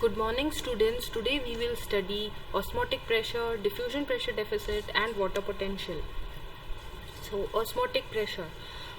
Good morning students. Today we will study osmotic pressure, diffusion pressure deficit and water potential. So osmotic pressure.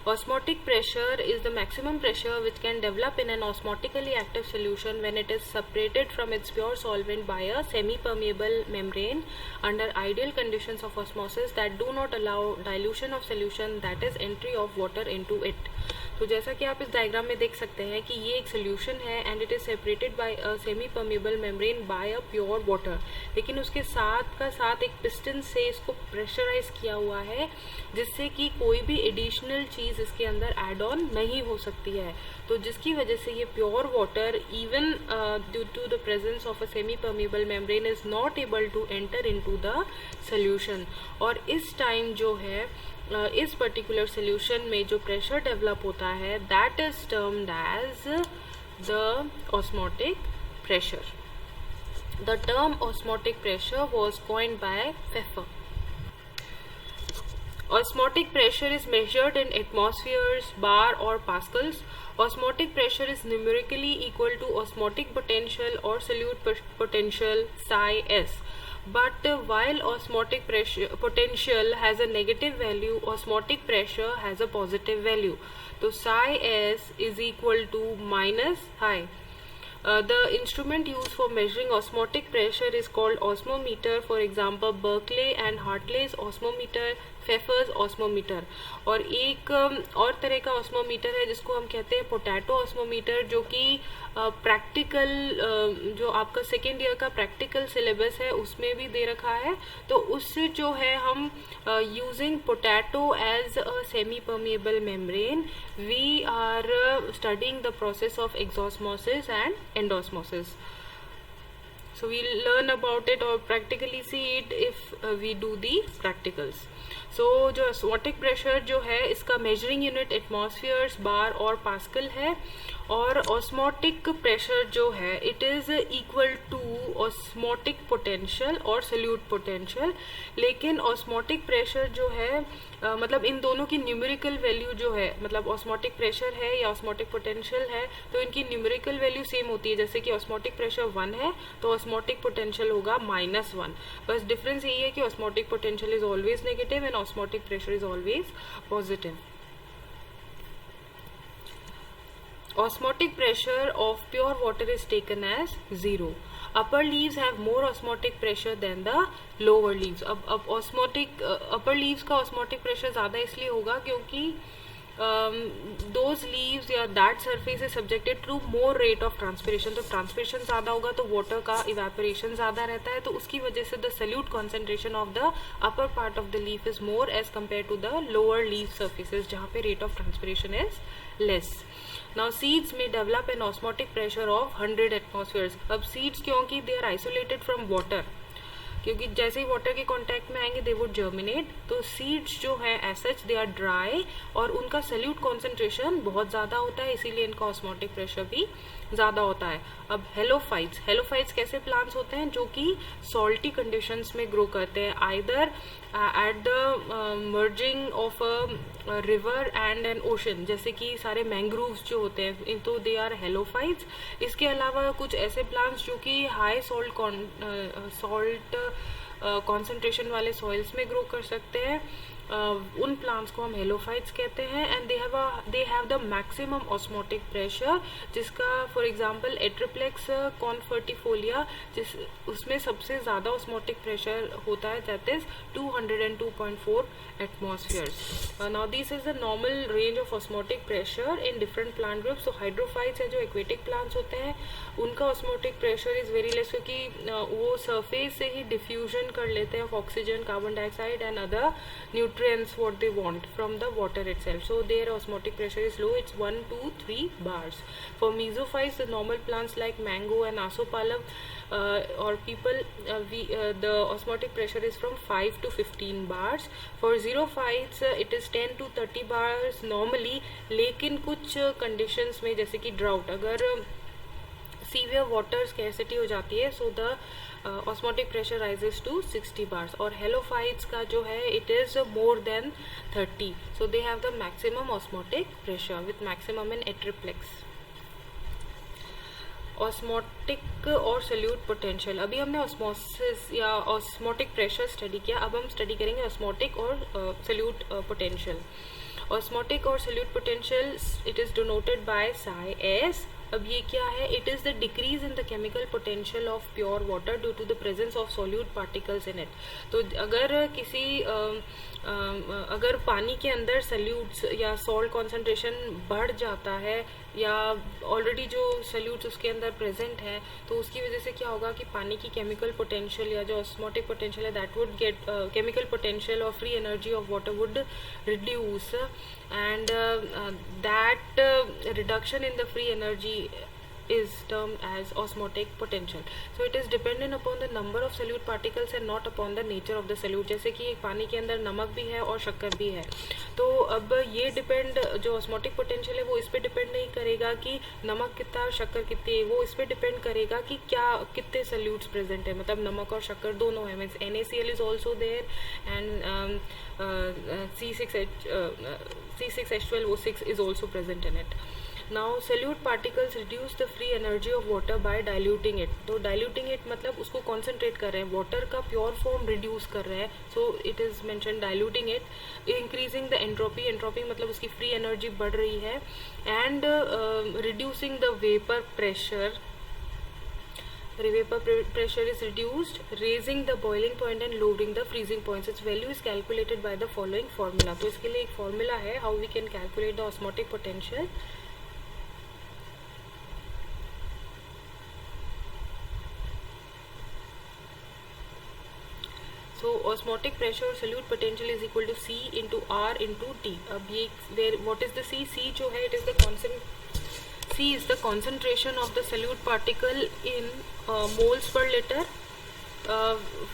Osmotic pressure is the maximum pressure which can develop in an osmotically active solution when it is separated from its pure solvent by a semi-permeable membrane under ideal conditions of osmosis that do not allow dilution of solution, that is entry of water into it. तो जैसा कि आप इस diagram में देख सकते हैं कि ये एक सोल्यूशन है and it is separated by a semi permeable membrane by a pure water, लेकिन उसके साथ एक पिस्टन से इसको प्रेशराइज किया हुआ है जिससे कि कोई भी एडिशनल चीज इसके अंदर एड ऑन नहीं हो सकती है। तो जिसकी वजह से ये pure water even due to the presence of a semi permeable membrane is not able to enter into the solution. और इस टाइम जो है इस पर्टिकुलर सोल्यूशन में जो प्रेशर डेवलप होता है that is termed as the osmotic pressure. The term osmotic pressure was coined by Pfeffer. Osmotic pressure is measured in atmospheres, bar or pascals. Osmotic pressure is numerically equal to osmotic potential or solute potential psi s. But while osmotic pressure potential has a negative value, osmotic pressure has a positive value. So psi s is equal to minus phi. The instrument used for measuring osmotic pressure is called osmometer. For example, Berkeley and Hartley's osmometer, Pfeffer's osmometer. और एक और तरह का osmometer है जिसको हम कहते हैं पोटैटो osmometer, जो कि प्रैक्टिकल जो आपका सेकेंड ईयर का प्रैक्टिकल सिलेबस है उसमें भी दे रखा है। तो उससे जो है हम using potato as a semi permeable membrane we are studying the process of exosmosis and endosmosis. So we'll learn about it or practically see it if we do the practicals. So जो osmotic pressure जो है इसका measuring unit atmospheres, bar और pascal है, और osmotic pressure जो है it is equal to osmotic potential और solute potential। लेकिन osmotic pressure जो है मतलब इन दोनों की न्यूमेरिकल वैल्यू जो है, मतलब ऑस्मोटिक प्रेशर है या ऑस्मोटिक पोटेंशियल है तो इनकी न्यूमेरिकल वैल्यू सेम होती है। जैसे कि ऑस्मोटिक प्रेशर 1 है तो ऑस्मोटिक पोटेंशियल होगा -1। बस डिफरेंस यही है कि osmotic potential is always negative and osmotic pressure is always positive. Osmotic pressure of pure water is taken as 0. Upper leaves have more osmotic pressure than the lower leaves. अब osmotic upper leaves का osmotic pressure ज़्यादा इसलिए होगा क्योंकि those leaves या that surface is subjected to more rate of transpiration. तो transpiration ज़्यादा होगा तो water का evaporation ज़्यादा रहता है, तो उसकी वजह से the solute concentration of the upper part of the leaf is more as compared to the lower leaf surfaces जहाँ पे rate of transpiration is less. Now seeds may develop an osmotic pressure of 100 atmospheres. अब seeds क्योंकि they are isolated from water, क्योंकि जैसे ही water के contact में आएंगे they would germinate, तो सीड्स जो है as such they are dry और उनका सल्यूट कॉन्सेंट्रेशन बहुत ज़्यादा होता है, इसीलिए इनका ऑस्मोटिक प्रेशर भी ज़्यादा होता है। अब हेलोफाइट्स कैसे प्लांट्स होते हैं जो कि सॉल्टी कंडीशंस में ग्रो करते हैं, either at the merging of a river and N ocean, जैसे कि सारे मैंग्रोव्स जो होते हैं तो दे आर हेलोफाइट्स। इसके अलावा कुछ ऐसे प्लांट्स जो कि हाई सॉल्ट कॉन्सेंट्रेशन वाले सॉइल्स में ग्रो कर सकते हैं, उन प्लांट्स को हम हेलोफाइट्स कहते हैं। And they have the maximum osmotic pressure, जिसका फॉर एग्जांपल एट्रिप्लेक्स कॉन्फर्टिफोलिया जिस उसमें सबसे ज़्यादा ऑस्मोटिक प्रेशर होता है, that is 202.4 एटमॉस्फेयर्स। Now this is the normal range of osmotic pressure in different plant groups. तो हाइड्रोफाइट्स है जो एक्वेटिक प्लांट्स होते हैं, उनका osmotic pressure is very less क्योंकि वो सरफेस से ही डिफ्यूजन कर लेते हैं of oxygen, carbon dioxide and other nutrients what they want from the water itself, so their osmotic pressure is low, it's 1 to 3 bars. For mesophytes, the normal plants like mango and asopalam or people the osmotic pressure is from 5 to 15 bars. For xerophytes it is 10 to 30 bars normally, लेकिन कुछ conditions में जैसे कि drought, अगर severe water scarcity हो जाती है, so the osmotic pressure rises to 60 bars. और हेलोफाइट्स का जो है it is more than 30, so they have the maximum osmotic pressure with maximum in atriplex. Osmotic और सल्यूट पोटेंशियल। अभी हमने ऑस्मोसिस या ऑस्मोटिक प्रेशर स्टडी किया, अब हम स्टडी करेंगे ऑस्मोटिक और सल्यूट पोटेंशियल। ऑस्मोटिक और solute potential it is denoted by psi s। अब ये क्या है? It is the decrease in the chemical potential of pure water due to the presence of solute particles in it. तो अगर पानी के अंदर सल्यूट्स या सॉल्ट कॉन्सेंट्रेशन बढ़ जाता है या ऑलरेडी जो सल्यूट्स उसके अंदर प्रेजेंट है, तो उसकी वजह से क्या होगा कि पानी की केमिकल पोटेंशियल या जो ऑस्मोटिक पोटेंशियल है that would get chemical potential और free energy of water would reduce, and that reduction in the free energy is termed as osmotic potential. So it is dependent upon the number of solute particles and not upon the nature of the solute. जैसे कि एक पानी के अंदर नमक भी है और शक्कर भी है, तो अब ये डिपेंड, जो ऑस्मोटिक पोटेंशियल है वो इस पे डिपेंड नहीं करेगा कि नमक कितना और शक्कर कितनी है, वो इस पे डिपेंड करेगा कि क्या कितने सल्यूट्स प्रेजेंट है, मतलब नमक और शक्कर दोनों है, means NaCl is also there and C6H12O6 is also present in it. Now solute particles reduce the free energy of water by diluting it. तो diluting it मतलब उसको concentrate कर रहे हैं, water का pure form reduce कर रहे हैं, so it is mentioned diluting it, increasing the entropy. entropy मतलब उसकी free energy बढ़ रही है, and reducing the vapor pressure. Vapor pressure is reduced, raising the boiling point and lowering the freezing point. Its value is calculated by the following formula. तो इसके लिए एक formula है how we can calculate the osmotic potential. So osmotic pressure or solute potential is equal to C into R into T. अब ये what is the C? C जो है it is the constant. C is the concentration of the solute particle in moles per liter.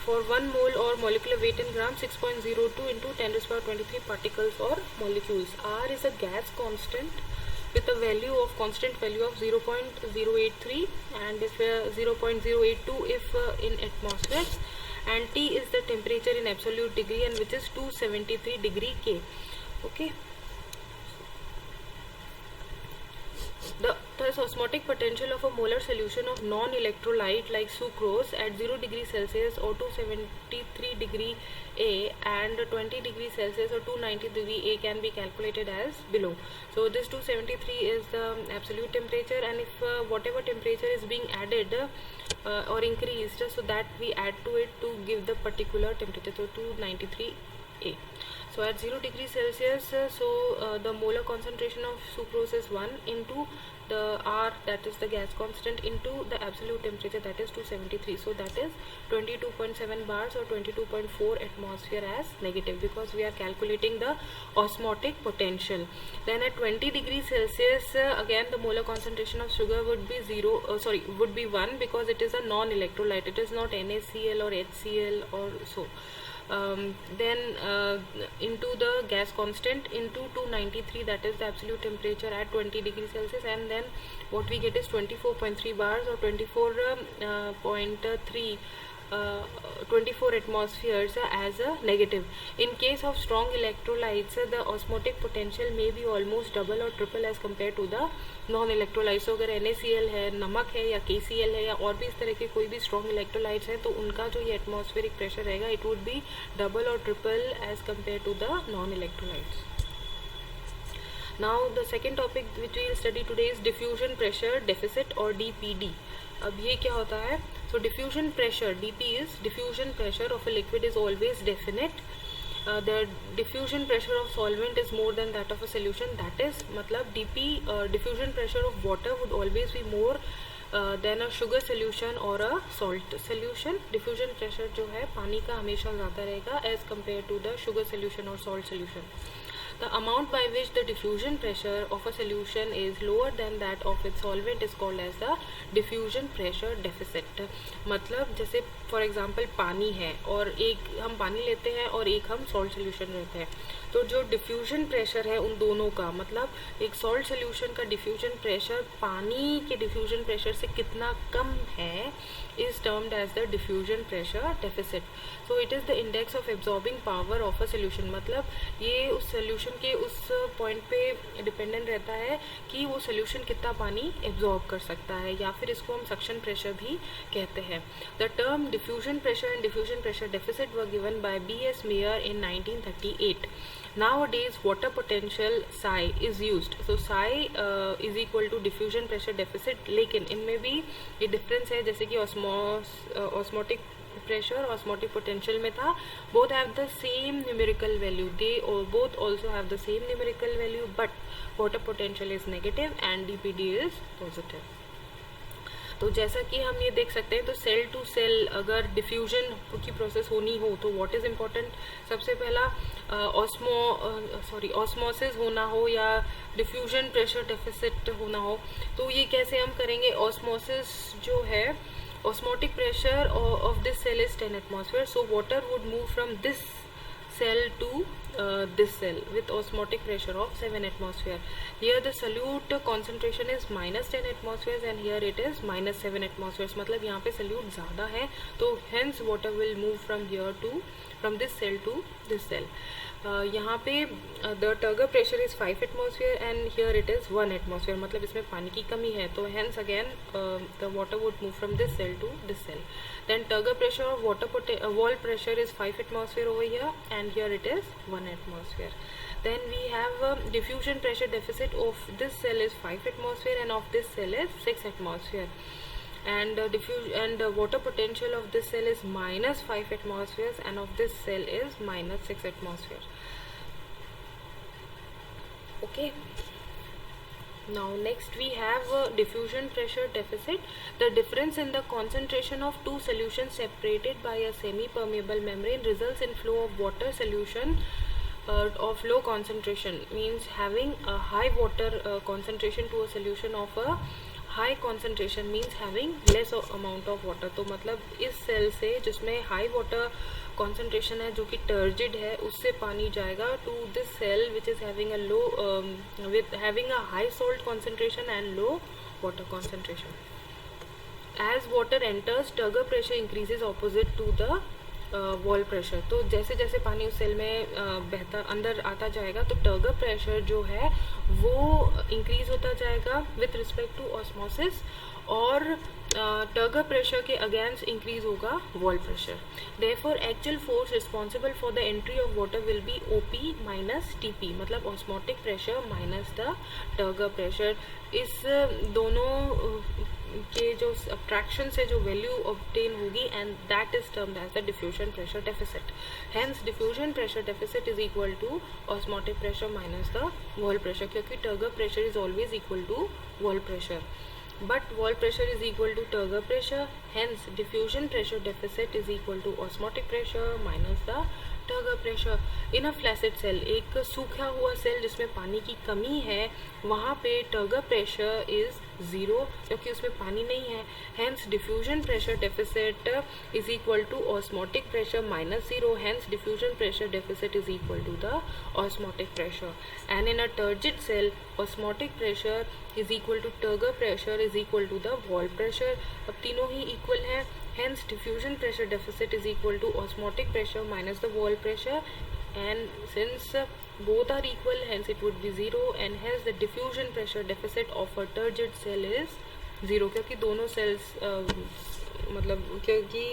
For 1 mole or molecular weight in gram, 6.02 into 10 to the power 23 particles or molecules. R is a gas constant with a value of constant value of 0.083 and if 0.082 if in atmosphere, and T is the temperature in absolute degree and which is 273 degree K. Okay. The osmotic potential of a molar solution of non-electrolyte like sucrose at 0 degree Celsius or 273 degree A and 20 degree Celsius or 290 degree A can be calculated as below. So this 273 is the absolute temperature, and if whatever temperature is being added or increased, so that we add to it to give the particular temperature, so 293 A. So at 0 degree Celsius, the molar concentration of sucrose is 1 into the R, that is the gas constant, into the absolute temperature, that is 273. So that is 22.7 bars or 22.4 atmosphere as negative, because we are calculating the osmotic potential. Then at 20 degrees Celsius, again the molar concentration of sugar would be would be 1, because it is a non-electrolyte. It is not NaCl or HCl or so. Then into the gas constant into 293, that is the absolute temperature at 20 degrees Celsius, and then what we get is 24.3 bars or 24 atmospheres as a negative. In case of strong electrolytes, the osmotic potential may be almost double or triple as compared to the non-electrolytes. So अगर NaCl है, नमक है या KCl है या और भी इस तरह के कोई भी strong electrolytes हैं, तो उनका जो ये atmospheric pressure रहेगा, it would be double or triple as compared to the non-electrolytes. Now the second topic which we will study today is diffusion pressure deficit or DPD. अब ये क्या होता है? So diffusion pressure, DP is diffusion pressure of a liquid is always definite. The diffusion pressure of solvent is more than that of a solution. That is, मतलब DP diffusion pressure of water would always be more than a sugar solution or a salt solution. Diffusion pressure जो है पानी का हमेशा ज़्यादा रहेगा as compared to the sugar solution or salt solution. The amount by which the diffusion pressure of a solution is lower than that of its solvent is called as the diffusion pressure deficit. मतलब जैसे for example पानी है और एक हम पानी लेते हैं और एक हम salt solution लेते हैं, तो जो डिफ्यूजन प्रेशर है उन दोनों का, मतलब एक सॉल्ट सोल्यूशन का डिफ्यूजन प्रेशर पानी के डिफ्यूजन प्रेशर से कितना कम है, is termed as the diffusion pressure deficit. So it is the index of absorbing power of a solution. मतलब ये उस solution के उस point पे dependent रहता है कि वो solution कितना पानी absorb कर सकता है, या फिर इसको हम suction pressure भी कहते हैं. The term diffusion pressure and diffusion pressure deficit were given by B.S. Meyer in 1938. Nowadays water potential psi is used. So psi is equal to diffusion pressure deficit, लेकिन इनमें भी ये difference है, जैसे कि osmotic pressure osmotic potential में था. Both have the same numerical value, they both also have the same numerical value, but water potential is negative and dPd is positive. तो जैसा कि हम ये देख सकते हैं, तो सेल टू सेल अगर डिफ्यूजन की प्रोसेस होनी हो तो व्हाट इज़ इम्पोर्टेंट, सबसे पहला ऑस्मोसिस होना हो या डिफ्यूजन प्रेशर डेफिसिट होना हो. तो ये कैसे हम करेंगे. ऑस्मोसिस जो है, osmotic pressure of this cell is 10 atmosphere. So water would move from this cell to this cell with osmotic pressure of 7 atmosphere. Here the solute concentration is minus 10 atmospheres and here it is minus 7 atmospheres. मतलब यहाँ पे solute ज़्यादा है, तो hence water will move from this cell to this cell. यहाँ पे the turgor pressure is 5 atmosphere and here it is 1 atmosphere. मतलब इसमें पानी की कमी है, तो hence again the water would move from this cell to this cell. Then turgor pressure of wall pressure is 5 atmosphere over here and here it is 1 atmosphere. Then we have diffusion pressure deficit of this cell is 5 atmosphere and of this cell is 6 atmosphere. And water potential of this cell is minus 5 atmospheres and of this cell is minus 6 atmosphere. Okay. Now next we have diffusion pressure deficit. The difference in the concentration of two solutions separated by a semi-permeable membrane results in flow of water solution of low concentration, means having a high water concentration to a solution of a high concentration means having less amount of water. तो मतलब इस cell से जिसमें high water concentration है, जो कि turgid है, उससे पानी जाएगा to this cell which is having a low with having a high salt concentration and low water concentration. As water enters, turgor pressure increases opposite to the wall pressure. तो जैसे जैसे पानी उस सेल में बहता अंदर आता जाएगा तो टर्गर प्रेशर जो है वो इंक्रीज होता जाएगा विथ रिस्पेक्ट टू ऑस्मोसिस, और टर्गर प्रेशर के अगेंस्ट इंक्रीज होगा wall pressure. Therefore actual force responsible for the entry of water will be OP minus TP, मतलब osmotic pressure minus the turgor pressure. इस दोनों के जो सब्ट्रैक्शन से जो वैल्यू ऑब्टेन होगी and that is termed as the diffusion pressure deficit. Hence diffusion pressure deficit is equal to osmotic pressure minus the wall pressure, क्योंकि turgor pressure is always equal to wall pressure, but wall pressure is equal to turgor pressure. Hence diffusion pressure deficit is equal to osmotic pressure minus the turgor pressure. in a flaccid cell, एक सूखा हुआ cell जिसमें पानी की कमी है, वहाँ पे turgor pressure is 0 क्योंकि उसमें पानी नहीं है. Hence diffusion pressure deficit is equal to osmotic pressure minus 0. Hence diffusion pressure deficit is equal to the osmotic pressure. And in a turgid cell, osmotic pressure is equal to turgor pressure is equal to the wall pressure. अब तीनों ही equal हैं. Hence diffusion pressure deficit is equal to osmotic pressure minus the wall pressure, and since both are equal, hence it would be 0, and hence the diffusion pressure deficit of a turgid cell is 0, क्योंकि दोनों sales मतलब क्योंकि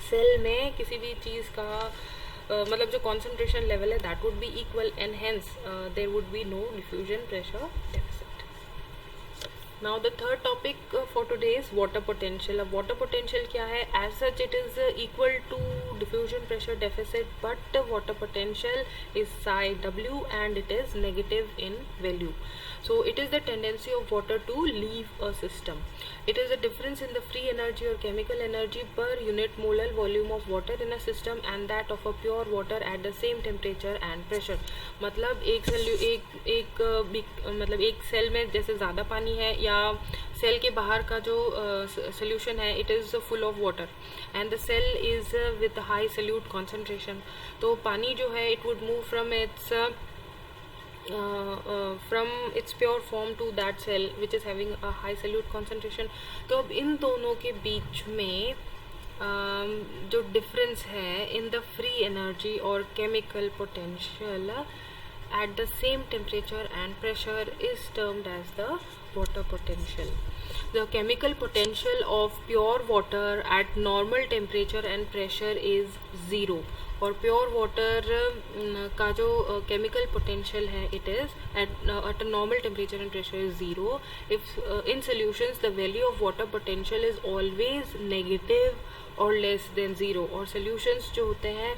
cell में किसी भी चीज़ का मतलब जो concentration level है that would be equal, and hence there would be no diffusion pressure deficit. Now the third topic for today is water potential. अब water potential क्या है? As such it is equal to diffusion pressure deficit, but water potential is psi W and it is negative in value. So it is the tendency of water to leave a system. It is the difference in the free energy or chemical energy per unit molar volume of water in a system and that of a pure water at the same temperature and pressure. मतलब मतलब एक cell में जैसे ज़्यादा पानी है या cell के बाहर का जो सोल्यूशन है it is full of water and the cell is with high solute concentration. तो पानी जो है it would move from its pure form to that cell which is having a high solute concentration. तो अब इन दोनों के बीच में जो डिफरेंस है इन द फ्री एनर्जी और chemical potential at the same temperature and pressure is termed as the water potential. The chemical potential of pure water at normal temperature and pressure is zero. और pure water का जो chemical potential है it is at a normal temperature and pressure is zero. If in solutions the value of water potential is always negative or less than zero. और solutions जो होते हैं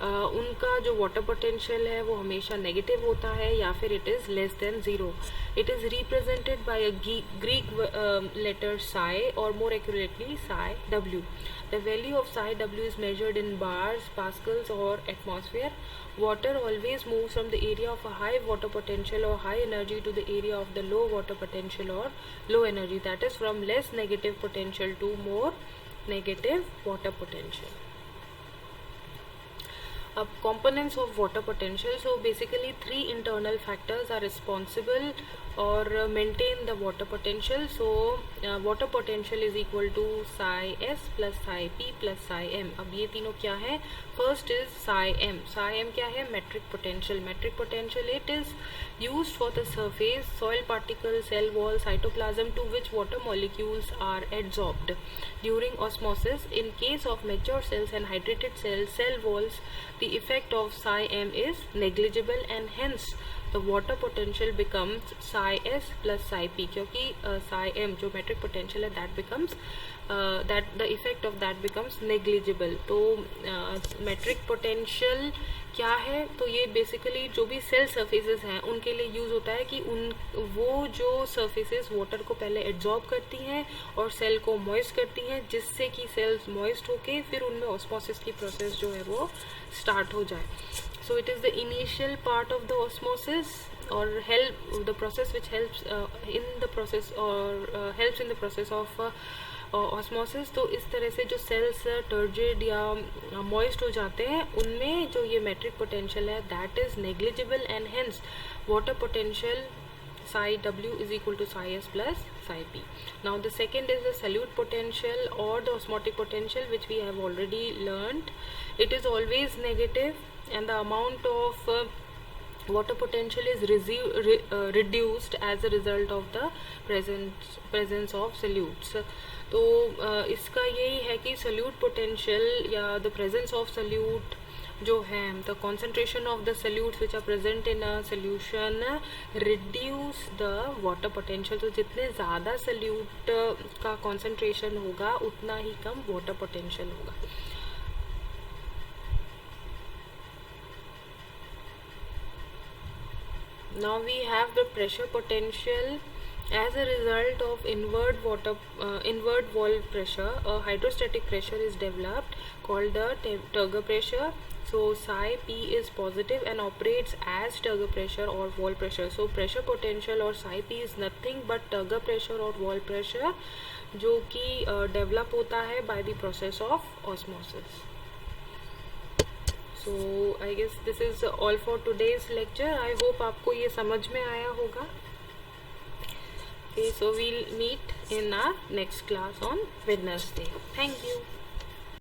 उनका जो वाटर पोटेंशियल है वो हमेशा नेगेटिव होता है या फिर it is less than zero. It is represented by a Greek letter psi और more accurately psi W. The value of psi W is measured in bars, pascals और atmosphere. Water always moves from the area of a high water potential or high energy to the area of the low water potential or low energy, that is from less negative potential to more negative water potential. Components of water potential. So basically 3 internal factors are responsible or maintain the water potential. So water potential is equal to psi s plus psi p plus psi m. अब ये तीनों क्या है? First is psi m. Psi m क्या है? Metric potential. Metric potential it is used for the surface, soil particles, cell wall, cytoplasm to which water molecules are adsorbed during osmosis. In case of mature cells and hydrated cells, cell walls, the effect of psi m is negligible and hence the water potential becomes psi s plus psi p. क्योंकि psi m जो metric potential है that becomes that the effect of that becomes negligible. तो metric potential क्या है? तो ये basically जो भी सेल सर्फेसेस हैं उनके लिए यूज़ होता है कि वो जो सर्फेसेस वाटर को पहले एब्जॉर्ब करती हैं और सेल को मॉइस्ट करती हैं जिससे कि सेल्स मॉइस्ट होके फिर उनमें ऑस्मोसिस की प्रोसेस जो है वो स्टार्ट हो जाए. So it is the initial part of the osmosis or the process which helps in the process or helps in the process of osmosis. तो इस तरह से जो cells turgid या moist हो जाते हैं उनमें जो ये metric potential है that is negligible and hence water potential psi w is equal to psi s plus psi p. Now the second is the solute potential or the osmotic potential which we have already learned. It is always negative and the amount of water potential is reduced as a result of the presence of solutes. तो इसका यही है कि solute potential या the presence of solute जो है the concentration of the solutes which are present in a solution reduce the water potential. तो जितने ज़्यादा solute का concentration होगा उतना ही कम water potential होगा. Now we have the pressure potential. As a result of inward wall pressure, a hydrostatic pressure is developed called the turgor pressure. So psi p is positive and operates as turgor pressure or wall pressure. So pressure potential or psi p is nothing but turgor pressure or wall pressure जो कि develop होता है by the process of osmosis. So I guess this is all for today's lecture. I hope आपको ये समझ में आया होगा. Okay, so we'll meet in our next class on Wednesday. Thank you.